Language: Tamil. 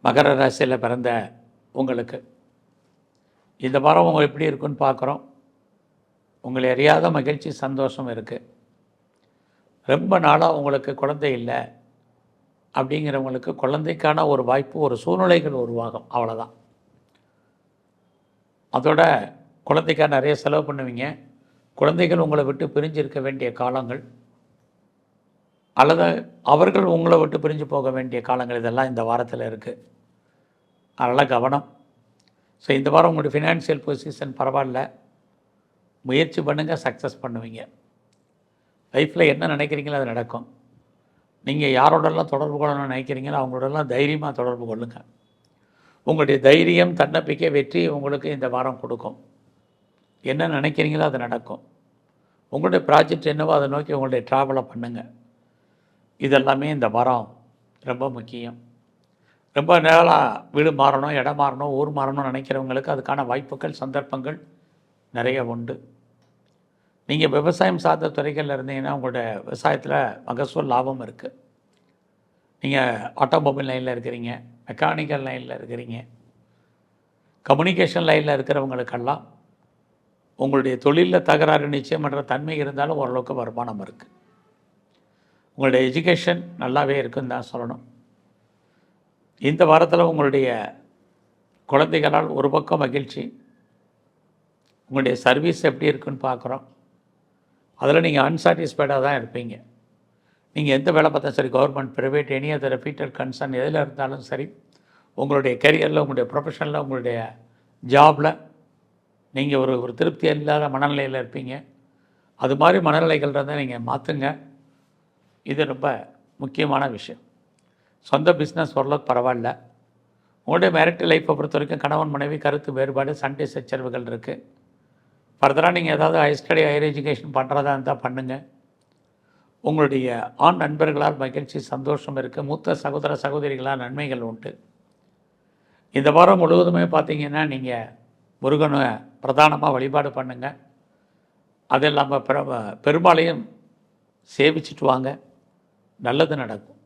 மகர ராசியில் பிறந்த உங்களுக்கு இந்த வாரம் உங்கள் எப்படி இருக்குன்னு பார்க்குறோம். உங்களை அறியாத மகிழ்ச்சி சந்தோஷம் இருக்குது. ரொம்ப நாளாக உங்களுக்கு குழந்தை இல்லை அப்படிங்கிறவங்களுக்கு குழந்தைக்கான ஒரு வாய்ப்பு, ஒரு சூழ்நிலைகள் உருவாகும், அவ்வளோதான். அதோட குழந்தைக்காக நிறைய செலவு பண்ணுவீங்க. குழந்தைகள் உங்களை விட்டு பிரிஞ்சிருக்க வேண்டிய காலங்கள் அல்லது அவர்கள் உங்களை விட்டு பிரிஞ்சு போக வேண்டிய காலங்கள் இதெல்லாம் இந்த வாரத்தில் இருக்குது. அதனால் கவனம். ஸோ இந்த வாரம் உங்களுடைய ஃபினான்ஷியல் பொசிஷன் பரவாயில்ல, முயற்சி பண்ணுங்கள், சக்ஸஸ் பண்ணுவீங்க. லைஃப்பில் என்ன நினைக்கிறீங்களோ அது நடக்கும். நீங்கள் யாரோடலாம் தொடர்பு கொள்ளணும்னு நினைக்கிறீங்களோ அவங்களோடலாம் தைரியமாக தொடர்பு கொள்ளுங்கள். உங்களுடைய தைரியம், தன்னம்பிக்கை, வெற்றி உங்களுக்கு இந்த வாரம் கொடுக்கும். என்ன நினைக்கிறீங்களோ அது நடக்கும். உங்களுடைய ப்ராஜெக்ட் என்னவோ அதை நோக்கி உங்களுடைய ட்ராவலை பண்ணுங்கள். இதெல்லாமே இந்த வாரம் ரொம்ப முக்கியம். ரொம்ப நாளாக வீடு மாறணும், இடம் மாறணும், ஊர் மாறணும்னு நினைக்கிறவங்களுக்கு அதுக்கான வாய்ப்புகள், சந்தர்ப்பங்கள் நிறைய உண்டு. நீங்கள் விவசாயம் சார்ந்த துறைகளில் இருந்தீங்கன்னா உங்களோட விவசாயத்தில் மகசூல் லாபம் இருக்குது. நீங்கள் ஆட்டோமொபைல் லைனில் இருக்கிறீங்க, மெக்கானிக்கல் லைனில் இருக்கிறீங்க, கம்யூனிகேஷன் லைனில் இருக்கிறவங்களுக்கெல்லாம் உங்களுடைய தொழிலில் தகராறு நிச்சயம் என்ற தன்மை இருந்தாலும் ஓரளவுக்கு வருமானம் இருக்குது. உங்களுடைய எஜுகேஷன் நல்லாவே இருக்குன்னு தான் சொல்லணும். இந்த வாரத்தில் உங்களுடைய குழந்தைகளால் ஒரு பக்கம் மகிழ்ச்சி. உங்களுடைய சர்வீஸ் எப்படி இருக்குன்னு பார்க்குறோம். அதில் நீங்கள் அன்சாட்டிஸ்ஃபைடாக தான் இருப்பீங்க. நீங்கள் எந்த வேலை பார்த்தா சரி, government, private, any other repeated concern எதில் இருந்தாலும் சரி, உங்களுடைய கரியரில், உங்களுடைய ப்ரொஃபஷனில், உங்களுடைய ஜாபில் நீங்கள் ஒரு திருப்தி இல்லாத மனநிலையில் இருப்பீங்க. அது மாதிரி மனநிலைகள் இருந்தால் நீங்கள் மாற்றுங்க. இது ரொம்ப முக்கியமான விஷயம். சொந்த பிஸ்னஸ் ஓரளவுக்கு பரவாயில்ல. உங்களுடைய மேரிட்டல் லைஃப்பை பொறுத்த வரைக்கும் கணவன் மனைவி கருத்து வேறுபாடு, சண்டை சச்சரவுகள் இருக்குது. ஃபர்தராக நீங்கள் ஏதாவது ஹையர் எஜுகேஷன் பண்ணுறதா இருந்தால் பண்ணுங்கள். உங்களுடைய ஆண் நண்பர்களால் மகிழ்ச்சி, சந்தோஷம் இருக்குது. மூத்த சகோதர சகோதரிகளால் நன்மைகள் உண்டு. இந்த வாரம் முழுவதுமே பார்த்திங்கன்னா நீங்கள் முருகனை பிரதானமாக வழிபாடு பண்ணுங்கள். அது இல்லாமல் பெருமாளையும் சேவிச்சிட்டு வாங்க, நல்லது நடக்கும்.